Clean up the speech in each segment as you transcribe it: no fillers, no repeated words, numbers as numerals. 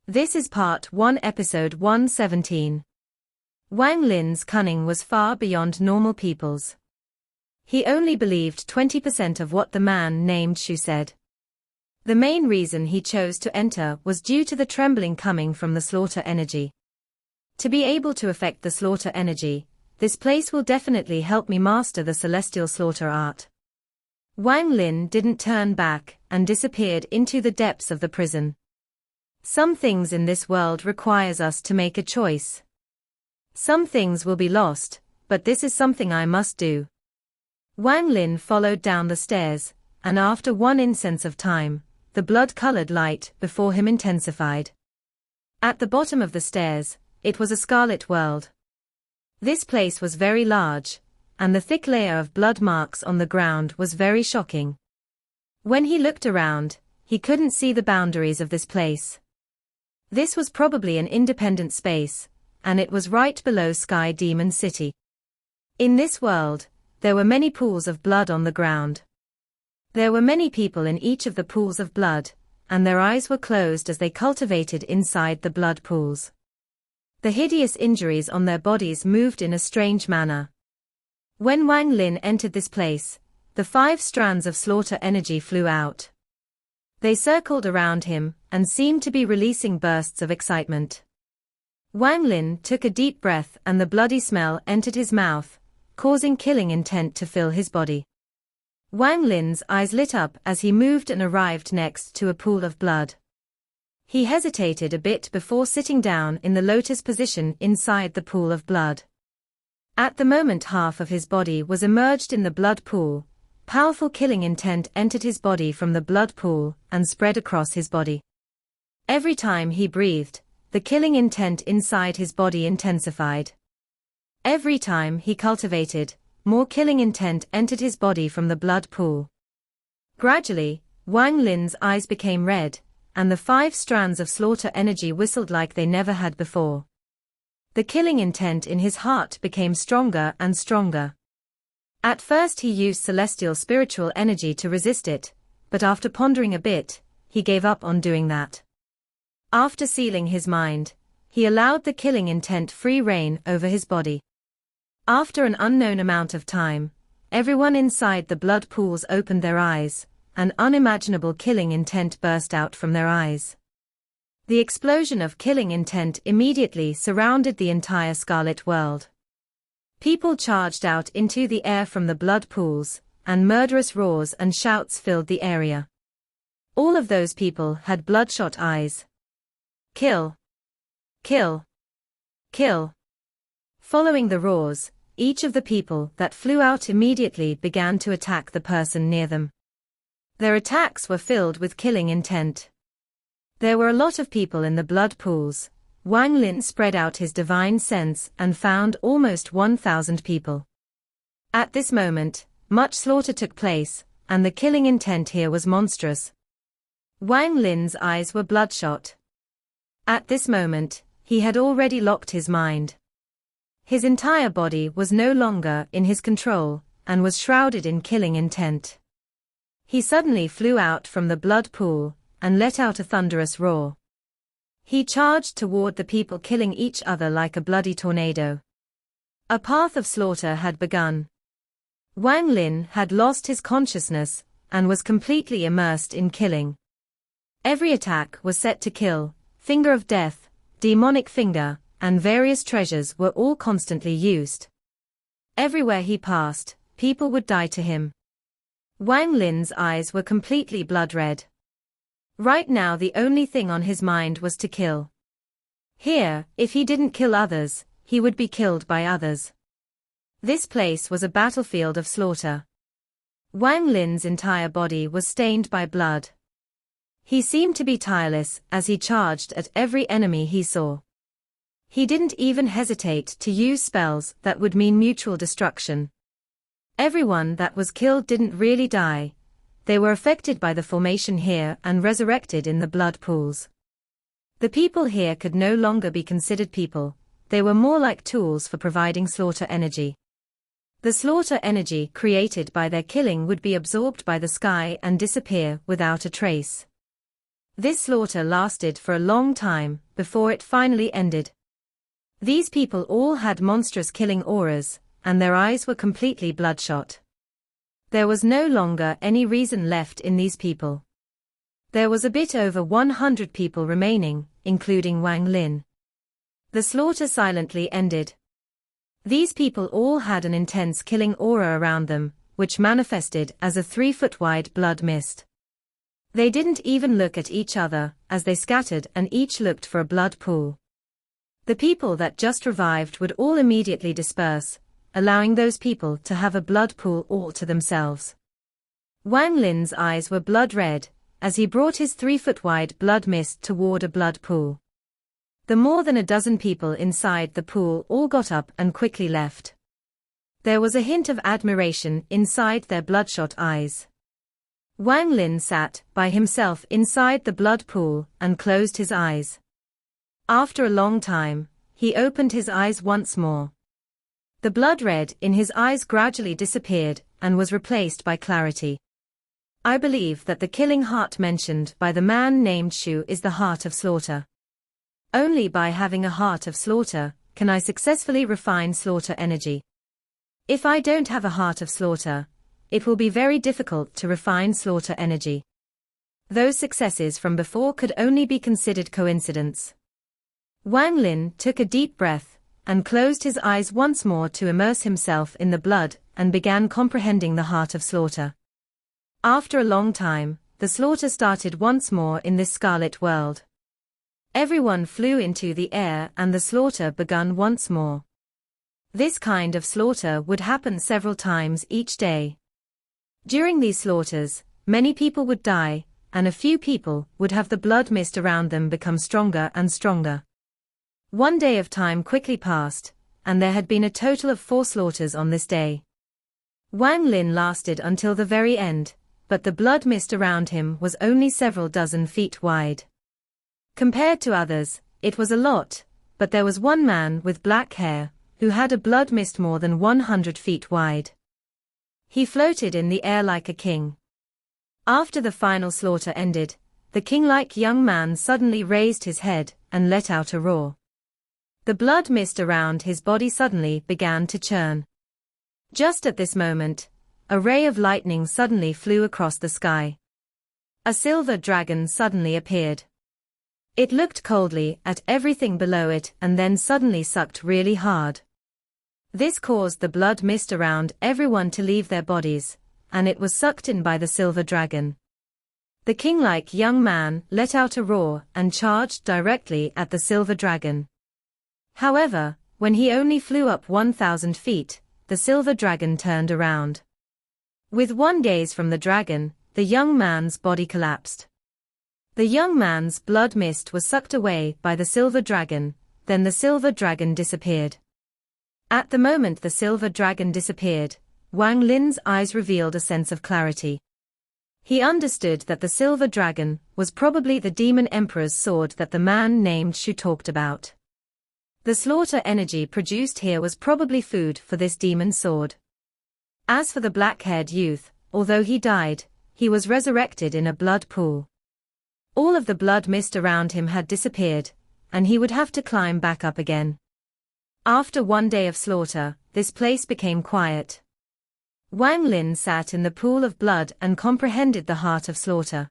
This is Part 1 Episode 117. Wang Lin's cunning was far beyond normal people's. He only believed 20% of what the man named Shu said. The main reason he chose to enter was due to the trembling coming from the slaughter energy. To be able to affect the slaughter energy, this place will definitely help me master the celestial slaughter art. Wang Lin didn't turn back and disappeared into the depths of the prison. Some things in this world requires us to make a choice. Some things will be lost, but this is something I must do. Wang Lin followed down the stairs, and after one instant of time, the blood-colored light before him intensified. At the bottom of the stairs, it was a scarlet world. This place was very large, and the thick layer of blood marks on the ground was very shocking. When he looked around, he couldn't see the boundaries of this place. This was probably an independent space, and it was right below Sky Demon City. In this world, there were many pools of blood on the ground. There were many people in each of the pools of blood, and their eyes were closed as they cultivated inside the blood pools. The hideous injuries on their bodies moved in a strange manner. When Wang Lin entered this place, the 5 strands of slaughter energy flew out. They circled around him and seemed to be releasing bursts of excitement. Wang Lin took a deep breath and the bloody smell entered his mouth, causing killing intent to fill his body. Wang Lin's eyes lit up as he moved and arrived next to a pool of blood. He hesitated a bit before sitting down in the lotus position inside the pool of blood. At the moment half of his body was immersed in the blood pool. Powerful killing intent entered his body from the blood pool and spread across his body. Every time he breathed, the killing intent inside his body intensified. Every time he cultivated, more killing intent entered his body from the blood pool. Gradually, Wang Lin's eyes became red, and the 5 strands of slaughter energy whistled like they never had before. The killing intent in his heart became stronger and stronger. At first he used celestial spiritual energy to resist it, but after pondering a bit, he gave up on doing that. After sealing his mind, he allowed the killing intent free rein over his body. After an unknown amount of time, everyone inside the blood pools opened their eyes, and unimaginable killing intent burst out from their eyes. The explosion of killing intent immediately surrounded the entire scarlet world. People charged out into the air from the blood pools, and murderous roars and shouts filled the area. All of those people had bloodshot eyes. Kill! Kill! Kill! Following the roars, each of the people that flew out immediately began to attack the person near them. Their attacks were filled with killing intent. There were a lot of people in the blood pools. Wang Lin spread out his divine sense and found almost 1,000 people. At this moment, much slaughter took place, and the killing intent here was monstrous. Wang Lin's eyes were bloodshot. At this moment, he had already locked his mind. His entire body was no longer in his control, and was shrouded in killing intent. He suddenly flew out from the blood pool, and let out a thunderous roar. He charged toward the people, killing each other like a bloody tornado. A path of slaughter had begun. Wang Lin had lost his consciousness, and was completely immersed in killing. Every attack was set to kill. Finger of death, demonic finger, and various treasures were all constantly used. Everywhere he passed, people would die to him. Wang Lin's eyes were completely blood-red. Right now the only thing on his mind was to kill. Here, if he didn't kill others, he would be killed by others. This place was a battlefield of slaughter. Wang Lin's entire body was stained by blood. He seemed to be tireless as he charged at every enemy he saw. He didn't even hesitate to use spells that would mean mutual destruction. Everyone that was killed didn't really die. They were affected by the formation here and resurrected in the blood pools. The people here could no longer be considered people, they were more like tools for providing slaughter energy. The slaughter energy created by their killing would be absorbed by the sky and disappear without a trace. This slaughter lasted for a long time, before it finally ended. These people all had monstrous killing auras, and their eyes were completely bloodshot. There was no longer any reason left in these people. There was a bit over 100 people remaining, including Wang Lin. The slaughter silently ended. These people all had an intense killing aura around them, which manifested as a 3-foot-wide blood mist. They didn't even look at each other, as they scattered and each looked for a blood pool. The people that just revived would all immediately disperse, allowing those people to have a blood pool all to themselves. Wang Lin's eyes were blood red, as he brought his 3-foot-wide blood mist toward a blood pool. The more than a dozen people inside the pool all got up and quickly left. There was a hint of admiration inside their bloodshot eyes. Wang Lin sat by himself inside the blood pool and closed his eyes. After a long time, he opened his eyes once more. The blood red in his eyes gradually disappeared and was replaced by clarity. I believe that the killing heart mentioned by the man named Shu is the heart of slaughter. Only by having a heart of slaughter can I successfully refine slaughter energy. If I don't have a heart of slaughter, it will be very difficult to refine slaughter energy. Those successes from before could only be considered coincidence. Wang Lin took a deep breath, and closed his eyes once more to immerse himself in the blood, and began comprehending the heart of slaughter. After a long time, the slaughter started once more in this scarlet world. Everyone flew into the air and the slaughter begun once more. This kind of slaughter would happen several times each day. During these slaughters, many people would die, and a few people would have the blood mist around them become stronger and stronger. One day of time quickly passed, and there had been a total of 4 slaughters on this day. Wang Lin lasted until the very end, but the blood mist around him was only several dozen feet wide. Compared to others, it was a lot, but there was one man with black hair, who had a blood mist more than 100 feet wide. He floated in the air like a king. After the final slaughter ended, the king-like young man suddenly raised his head and let out a roar. The blood mist around his body suddenly began to churn. Just at this moment, a ray of lightning suddenly flew across the sky. A silver dragon suddenly appeared. It looked coldly at everything below it and then suddenly sucked really hard. This caused the blood mist around everyone to leave their bodies, and it was sucked in by the silver dragon. The king-like young man let out a roar and charged directly at the silver dragon. However, when he only flew up 1,000 feet, the silver dragon turned around. With one gaze from the dragon, the young man's body collapsed. The young man's blood mist was sucked away by the silver dragon, then the silver dragon disappeared. At the moment the silver dragon disappeared, Wang Lin's eyes revealed a sense of clarity. He understood that the silver dragon was probably the demon emperor's sword that the man named Shu talked about. The slaughter energy produced here was probably food for this demon sword. As for the black-haired youth, although he died, he was resurrected in a blood pool. All of the blood mist around him had disappeared, and he would have to climb back up again. After one day of slaughter, this place became quiet. Wang Lin sat in the pool of blood and comprehended the heart of slaughter.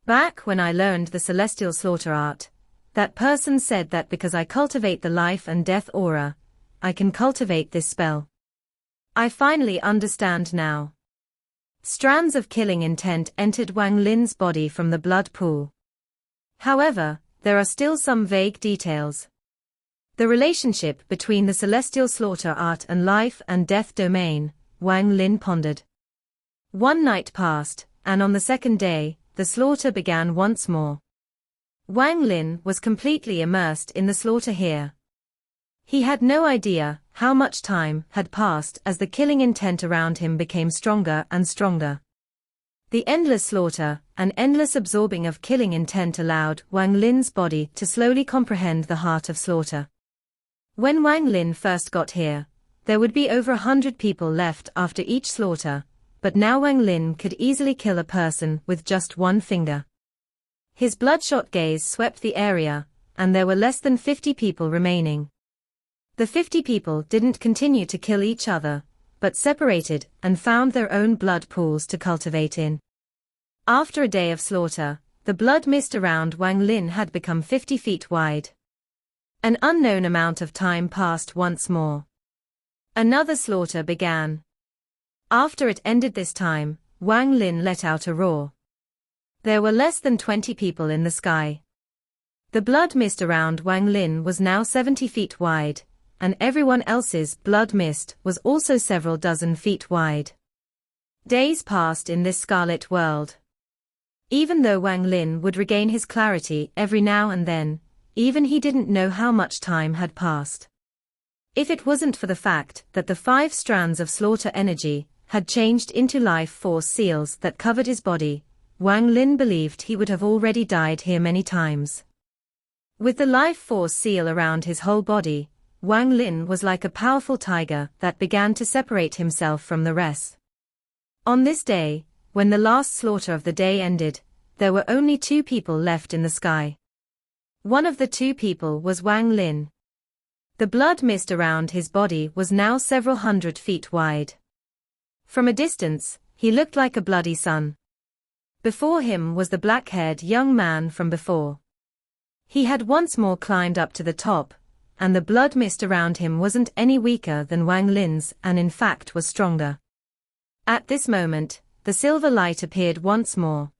Back when I learned the celestial slaughter art, that person said that because I cultivate the life and death aura, I can cultivate this spell. I finally understand now. Strands of killing intent entered Wang Lin's body from the blood pool. However, there are still some vague details. The relationship between the celestial slaughter art and life and death domain, Wang Lin pondered. One night passed, and on the second day, the slaughter began once more. Wang Lin was completely immersed in the slaughter here. He had no idea how much time had passed as the killing intent around him became stronger and stronger. The endless slaughter and endless absorbing of killing intent allowed Wang Lin's body to slowly comprehend the heart of slaughter. When Wang Lin first got here, there would be over 100 people left after each slaughter, but now Wang Lin could easily kill a person with just one finger. His bloodshot gaze swept the area, and there were less than 50 people remaining. The 50 people didn't continue to kill each other, but separated and found their own blood pools to cultivate in. After a day of slaughter, the blood mist around Wang Lin had become 50 feet wide. An unknown amount of time passed once more. Another slaughter began. After it ended this time, Wang Lin let out a roar. There were less than 20 people in the sky. The blood mist around Wang Lin was now 70 feet wide, and everyone else's blood mist was also several dozen feet wide. Days passed in this scarlet world. Even though Wang Lin would regain his clarity every now and then, even he didn't know how much time had passed. If it wasn't for the fact that the 5 strands of slaughter energy had changed into life force seals that covered his body, Wang Lin believed he would have already died here many times. With the life force seal around his whole body, Wang Lin was like a powerful tiger that began to separate himself from the rest. On this day, when the last slaughter of the day ended, there were only 2 people left in the sky. One of the 2 people was Wang Lin. The blood mist around his body was now several hundred feet wide. From a distance, he looked like a bloody sun. Before him was the black-haired young man from before. He had once more climbed up to the top, and the blood mist around him wasn't any weaker than Wang Lin's and in fact was stronger. At this moment, the silver light appeared once more.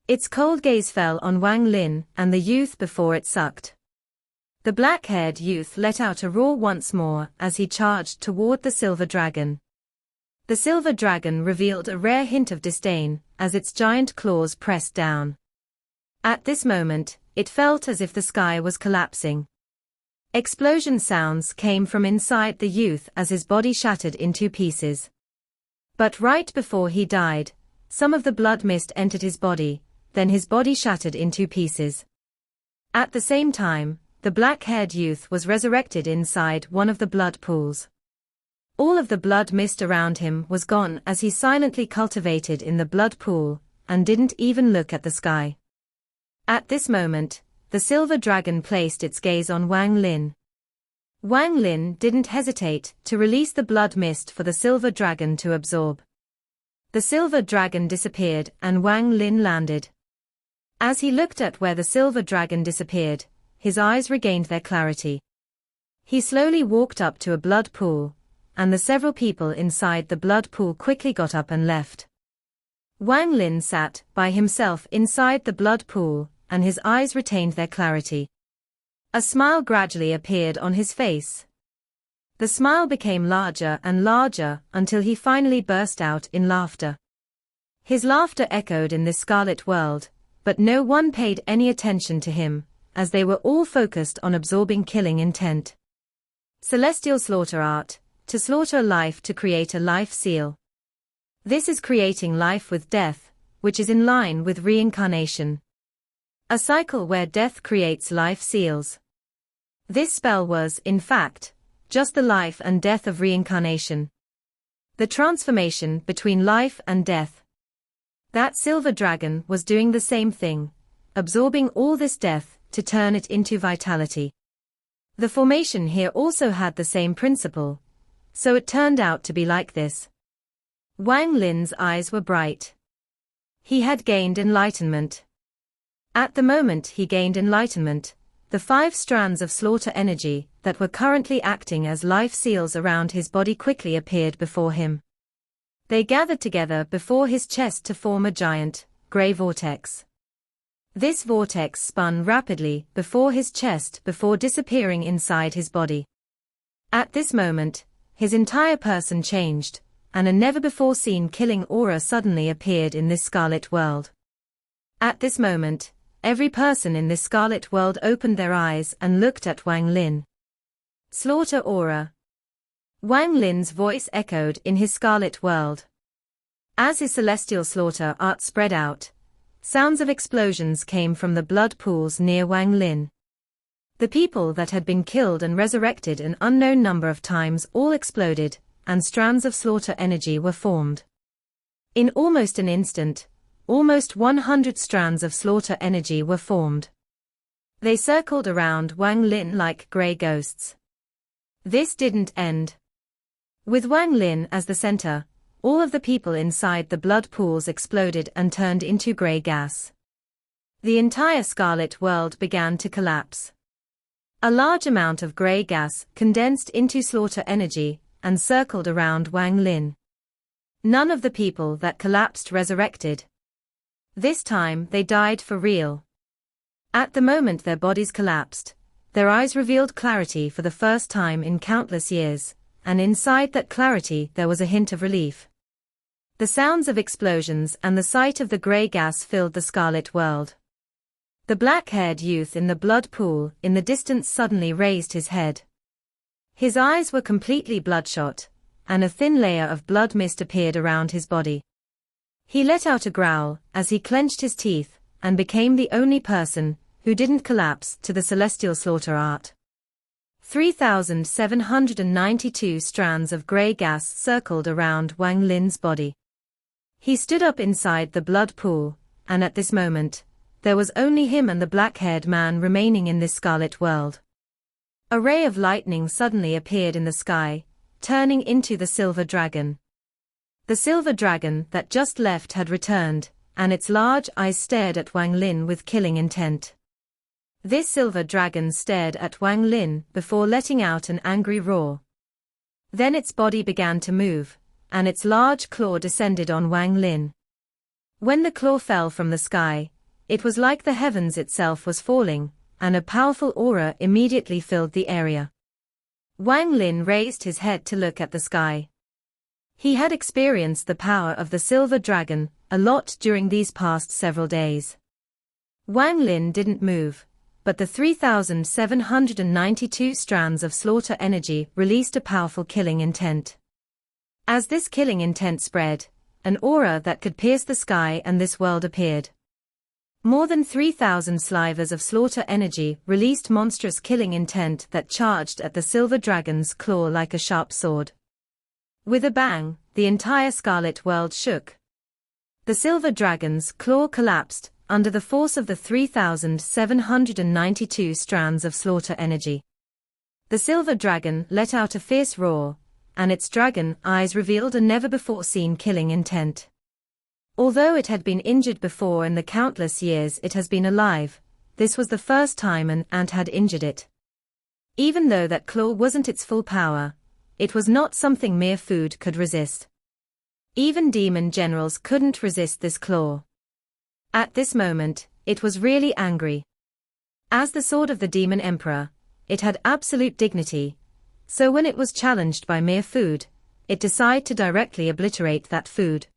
Its cold gaze fell on Wang Lin and the youth before it sucked. The black-haired youth let out a roar once more as he charged toward the silver dragon. The silver dragon revealed a rare hint of disdain as its giant claws pressed down. At this moment, it felt as if the sky was collapsing. Explosion sounds came from inside the youth as his body shattered in 2 pieces. But right before he died, some of the blood mist entered his body, then his body shattered in 2 pieces. At the same time, the black-haired youth was resurrected inside one of the blood pools. All of the blood mist around him was gone as he silently cultivated in the blood pool, and didn't even look at the sky. At this moment, the silver dragon placed its gaze on Wang Lin. Wang Lin didn't hesitate to release the blood mist for the silver dragon to absorb. The silver dragon disappeared and Wang Lin landed. As he looked at where the silver dragon disappeared, his eyes regained their clarity. He slowly walked up to a blood pool, and the several people inside the blood pool quickly got up and left. Wang Lin sat by himself inside the blood pool, and his eyes retained their clarity. A smile gradually appeared on his face. The smile became larger and larger until he finally burst out in laughter. His laughter echoed in this scarlet world, but no one paid any attention to him, as they were all focused on absorbing killing intent. Celestial slaughter art, to slaughter a life to create a life seal. This is creating life with death, which is in line with reincarnation. A cycle where death creates life seals. This spell was, in fact, just the life and death of reincarnation. The transformation between life and death. That silver dragon was doing the same thing, absorbing all this death to turn it into vitality. The formation here also had the same principle, so it turned out to be like this. Wang Lin's eyes were bright. He had gained enlightenment. At the moment he gained enlightenment, the 5 strands of slaughter energy that were currently acting as life seals around his body quickly appeared before him. They gathered together before his chest to form a giant, gray vortex. This vortex spun rapidly before his chest before disappearing inside his body. At this moment, his entire person changed, and a never-before-seen killing aura suddenly appeared in this scarlet world. At this moment, every person in this scarlet world opened their eyes and looked at Wang Lin. Slaughter aura. Wang Lin's voice echoed in his scarlet world. As his celestial slaughter art spread out, sounds of explosions came from the blood pools near Wang Lin. The people that had been killed and resurrected an unknown number of times all exploded, and strands of slaughter energy were formed. In almost an instant, almost 100 strands of slaughter energy were formed. They circled around Wang Lin like grey ghosts. This didn't end. With Wang Lin as the center, all of the people inside the blood pools exploded and turned into grey gas. The entire Scarlet World began to collapse. A large amount of grey gas condensed into slaughter energy and circled around Wang Lin. None of the people that collapsed resurrected. This time they died for real. At the moment their bodies collapsed, their eyes revealed clarity for the first time in countless years, and inside that clarity there was a hint of relief. The sounds of explosions and the sight of the grey gas filled the Scarlet World. The black-haired youth in the blood pool in the distance suddenly raised his head. His eyes were completely bloodshot, and a thin layer of blood mist appeared around his body. He let out a growl as he clenched his teeth and became the only person who didn't collapse to the celestial slaughter art. 3,792 strands of grey gas circled around Wang Lin's body. He stood up inside the blood pool, and at this moment, there was only him and the black-haired man remaining in this Scarlet World. A ray of lightning suddenly appeared in the sky, turning into the silver dragon. The silver dragon that just left had returned, and its large eyes stared at Wang Lin with killing intent. This silver dragon stared at Wang Lin before letting out an angry roar. Then its body began to move, and its large claw descended on Wang Lin. When the claw fell from the sky, it was like the heavens itself was falling, and a powerful aura immediately filled the area. Wang Lin raised his head to look at the sky. He had experienced the power of the silver dragon a lot during these past several days. Wang Lin didn't move, but the 3,792 strands of slaughter energy released a powerful killing intent. As this killing intent spread, an aura that could pierce the sky and this world appeared. More than 3,000 slivers of slaughter energy released monstrous killing intent that charged at the silver dragon's claw like a sharp sword. With a bang, the entire Scarlet World shook. The silver dragon's claw collapsed under the force of the 3,792 strands of slaughter energy. The silver dragon let out a fierce roar, and its dragon eyes revealed a never-before-seen killing intent. Although it had been injured before in the countless years it has been alive, this was the first time an ant had injured it. Even though that claw wasn't its full power, it was not something mere food could resist. Even demon generals couldn't resist this claw. At this moment, it was really angry. As the sword of the demon emperor, it had absolute dignity, so when it was challenged by mere food, it decided to directly obliterate that food.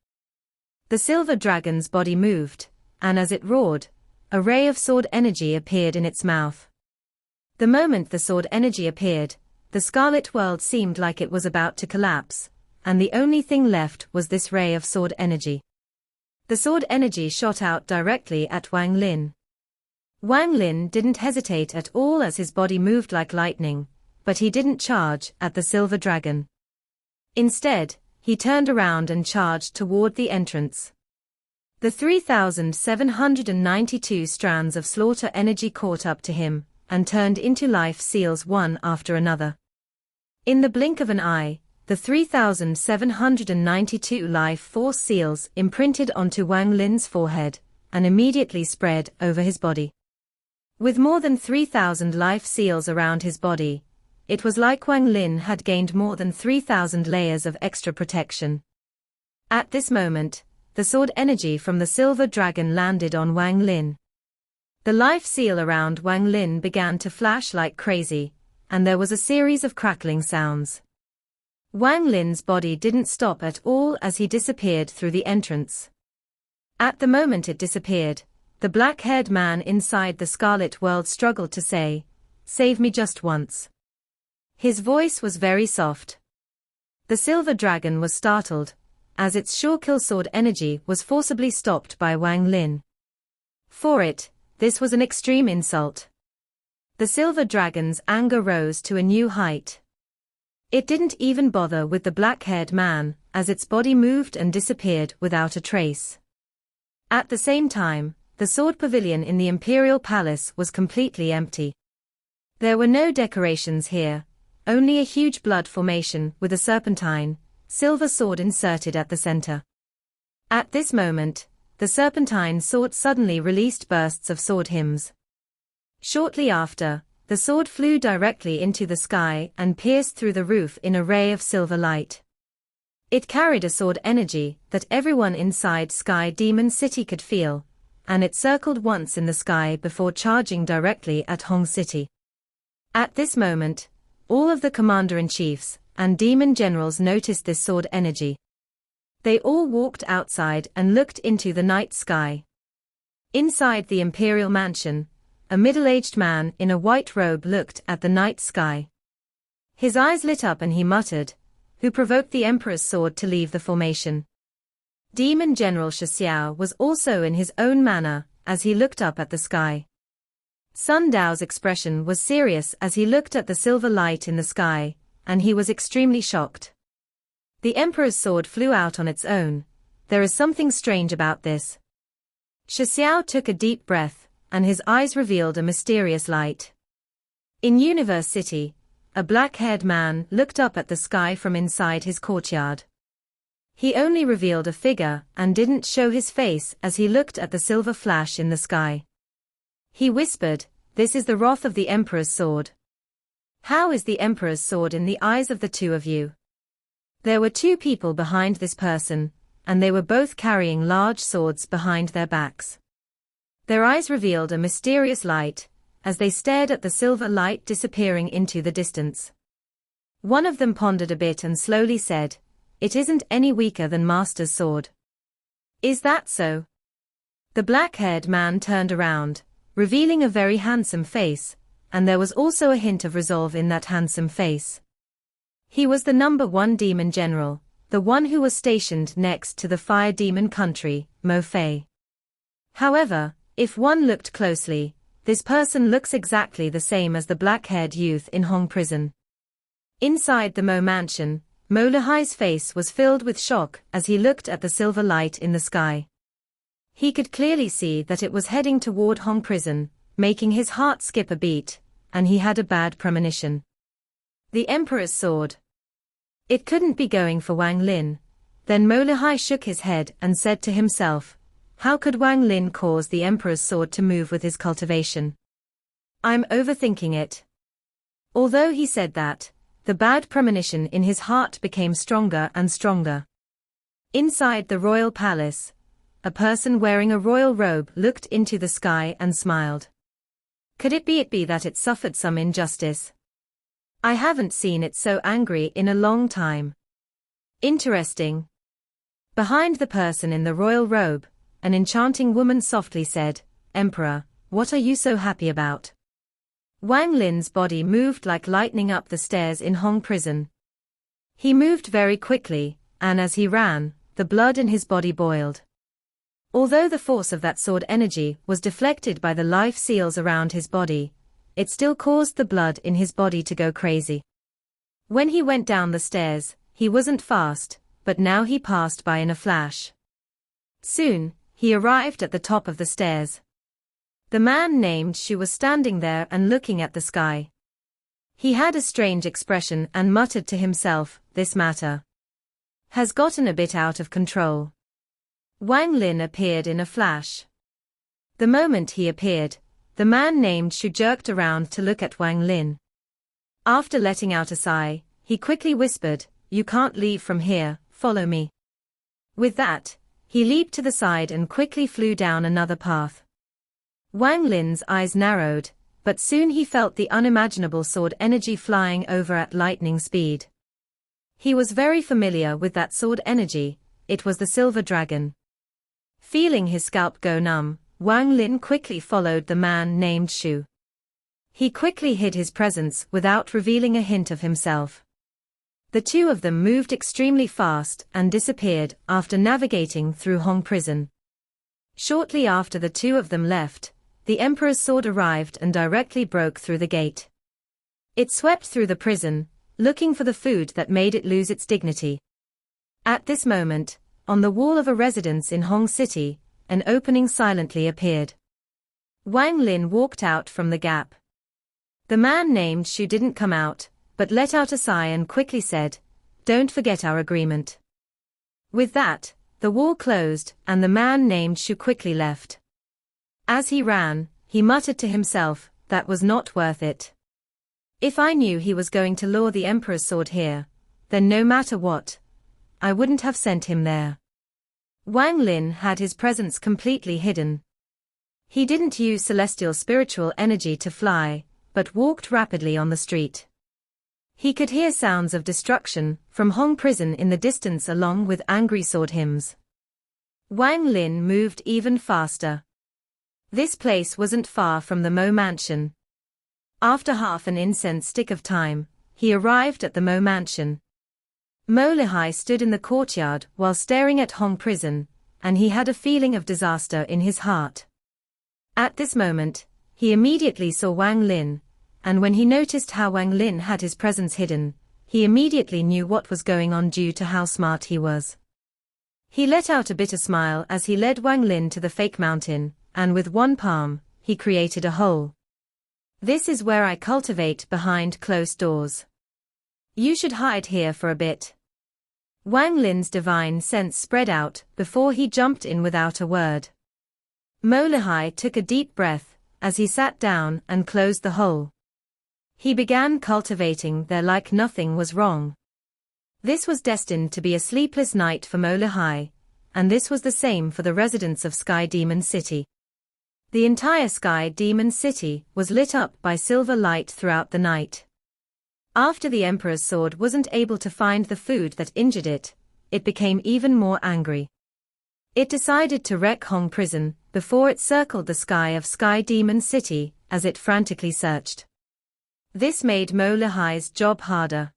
The silver dragon's body moved, and as it roared, a ray of sword energy appeared in its mouth. The moment the sword energy appeared, the Scarlet World seemed like it was about to collapse, and the only thing left was this ray of sword energy. The sword energy shot out directly at Wang Lin. Wang Lin didn't hesitate at all as his body moved like lightning, but he didn't charge at the silver dragon. Instead, he turned around and charged toward the entrance. The 3,792 strands of slaughter energy caught up to him, and turned into life seals one after another. In the blink of an eye, the 3,792 life force seals imprinted onto Wang Lin's forehead, and immediately spread over his body. With more than 3,000 life seals around his body, it was like Wang Lin had gained more than 3,000 layers of extra protection. At this moment, the sword energy from the silver dragon landed on Wang Lin. The life seal around Wang Lin began to flash like crazy, and there was a series of crackling sounds. Wang Lin's body didn't stop at all as he disappeared through the entrance. At the moment it disappeared, the black-haired man inside the Scarlet World struggled to say, "Save me just once." His voice was very soft. The silver dragon was startled, as its sure-kill sword energy was forcibly stopped by Wang Lin. For it, this was an extreme insult. The silver dragon's anger rose to a new height. It didn't even bother with the black-haired man, as its body moved and disappeared without a trace. At the same time, the sword pavilion in the imperial palace was completely empty. There were no decorations here, only a huge blood formation with a serpentine, silver sword inserted at the center. At this moment, the serpentine sword suddenly released bursts of sword hymns. Shortly after, the sword flew directly into the sky and pierced through the roof in a ray of silver light. It carried a sword energy that everyone inside Sky Demon City could feel, and it circled once in the sky before charging directly at Hong City. At this moment, all of the commander-in-chiefs and demon generals noticed this sword energy. They all walked outside and looked into the night sky. Inside the imperial mansion, a middle-aged man in a white robe looked at the night sky. His eyes lit up and he muttered, "Who provoked the Emperor's sword to leave the formation?" Demon General Shi Xiao was also in his own manner, as he looked up at the sky. Sun Dao's expression was serious as he looked at the silver light in the sky, and he was extremely shocked. The Emperor's sword flew out on its own. There is something strange about this. Shi Xiao took a deep breath, and his eyes revealed a mysterious light. In Universe City, a black-haired man looked up at the sky from inside his courtyard. He only revealed a figure and didn't show his face as he looked at the silver flash in the sky. He whispered, "This is the wrath of the Emperor's sword." "How is the Emperor's sword in the eyes of the two of you?" There were two people behind this person, and they were both carrying large swords behind their backs. Their eyes revealed a mysterious light, as they stared at the silver light disappearing into the distance. One of them pondered a bit and slowly said, "It isn't any weaker than Master's sword." "Is that so?" The black-haired man turned around, revealing a very handsome face, and there was also a hint of resolve in that handsome face. He was the number 1 demon general, the one who was stationed next to the fire demon country, Mo Fei. However, if one looked closely, this person looks exactly the same as the black-haired youth in Hong Prison. Inside the Mo mansion, Mo Lihai's face was filled with shock as he looked at the silver light in the sky. He could clearly see that it was heading toward Hong Prison, making his heart skip a beat, and he had a bad premonition. The Emperor's sword. It couldn't be going for Wang Lin. Then Mo Lihai shook his head and said to himself, "How could Wang Lin cause the Emperor's sword to move with his cultivation? I'm overthinking it." Although he said that, the bad premonition in his heart became stronger and stronger. Inside the royal palace, a person wearing a royal robe looked into the sky and smiled. Could it be that it suffered some injustice? I haven't seen it so angry in a long time. Interesting. Behind the person in the royal robe, an enchanting woman softly said, "Emperor, what are you so happy about?" Wang Lin's body moved like lightning up the stairs in Hong Prison. He moved very quickly, and as he ran, the blood in his body boiled. Although the force of that sword energy was deflected by the life seals around his body, it still caused the blood in his body to go crazy. When he went down the stairs, he wasn't fast, but now he passed by in a flash. Soon, he arrived at the top of the stairs. The man named Shu was standing there and looking at the sky. He had a strange expression and muttered to himself, "This matter has gotten a bit out of control." Wang Lin appeared in a flash. The moment he appeared, the man named Shu jerked around to look at Wang Lin. After letting out a sigh, he quickly whispered, "You can't leave from here, follow me." With that, he leaped to the side and quickly flew down another path. Wang Lin's eyes narrowed, but soon he felt the unimaginable sword energy flying over at lightning speed. He was very familiar with that sword energy, it was the silver dragon. Feeling his scalp go numb, Wang Lin quickly followed the man named Shu. He quickly hid his presence without revealing a hint of himself. The two of them moved extremely fast and disappeared after navigating through Hong Prison. Shortly after the two of them left, the Emperor's sword arrived and directly broke through the gate. It swept through the prison, looking for the food that made it lose its dignity. At this moment, on the wall of a residence in Hong City, an opening silently appeared. Wang Lin walked out from the gap. The man named Shu didn't come out, but let out a sigh and quickly said, "Don't forget our agreement." With that, the wall closed, and the man named Shu quickly left. As he ran, he muttered to himself, "That was not worth it. If I knew he was going to lure the Emperor's sword here, then no matter what, I wouldn't have sent him there." Wang Lin had his presence completely hidden. He didn't use celestial spiritual energy to fly, but walked rapidly on the street. He could hear sounds of destruction from Hong Prison in the distance along with angry sword hymns. Wang Lin moved even faster. This place wasn't far from the Mo Mansion. After half an incense stick of time, he arrived at the Mo Mansion. Mo Lihai stood in the courtyard while staring at Hong Prison, and he had a feeling of disaster in his heart. At this moment, he immediately saw Wang Lin, and when he noticed how Wang Lin had his presence hidden, he immediately knew what was going on due to how smart he was. He let out a bitter smile as he led Wang Lin to the fake mountain, and with one palm, he created a hole. "This is where I cultivate behind closed doors. You should hide here for a bit." Wang Lin's divine sense spread out before he jumped in without a word. Mo Lihai took a deep breath as he sat down and closed the hole. He began cultivating there like nothing was wrong. This was destined to be a sleepless night for Mo Lihai, and this was the same for the residents of Sky Demon City. The entire Sky Demon City was lit up by silver light throughout the night. After the Emperor's sword wasn't able to find the food that injured it, it became even more angry. It decided to wreck Hong Prison before it circled the sky of Sky Demon City as it frantically searched. This made Mo Lihai's job harder.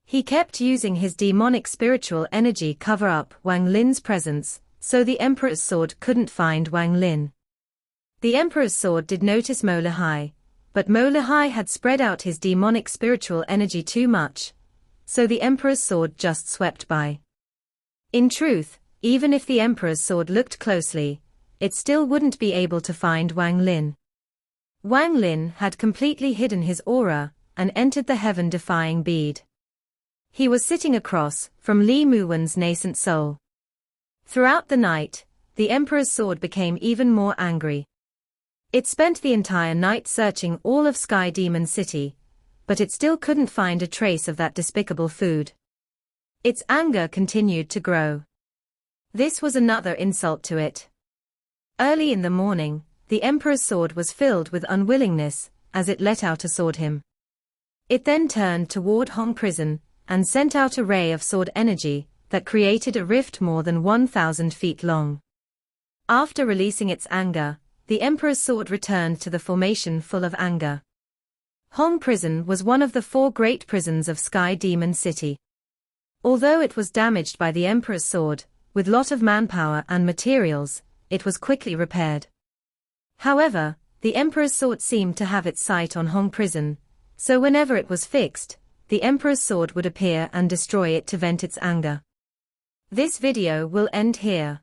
He kept using his demonic spiritual energy cover up Wang Lin's presence, so the Emperor's sword couldn't find Wang Lin. The Emperor's sword did notice Mo Lihai, but Mo Lihai had spread out his demonic spiritual energy too much, so the Emperor's sword just swept by. In truth, even if the Emperor's sword looked closely, it still wouldn't be able to find Wang Lin. Wang Lin had completely hidden his aura and entered the heaven-defying bead. He was sitting across from Li Muwen's nascent soul. Throughout the night, the Emperor's sword became even more angry. It spent the entire night searching all of Sky Demon City, but it still couldn't find a trace of that despicable food. Its anger continued to grow. This was another insult to it. Early in the morning, the Emperor's sword was filled with unwillingness as it let out a sword hymn. It then turned toward Hong Prison and sent out a ray of sword energy that created a rift more than 1,000 feet long. After releasing its anger, the Emperor's sword returned to the formation full of anger. Hong Prison was one of the 4 great prisons of Sky Demon City. Although it was damaged by the Emperor's sword, with lot of manpower and materials, it was quickly repaired. However, the Emperor's sword seemed to have its sight on Hong Prison, so whenever it was fixed, the Emperor's sword would appear and destroy it to vent its anger. This video will end here.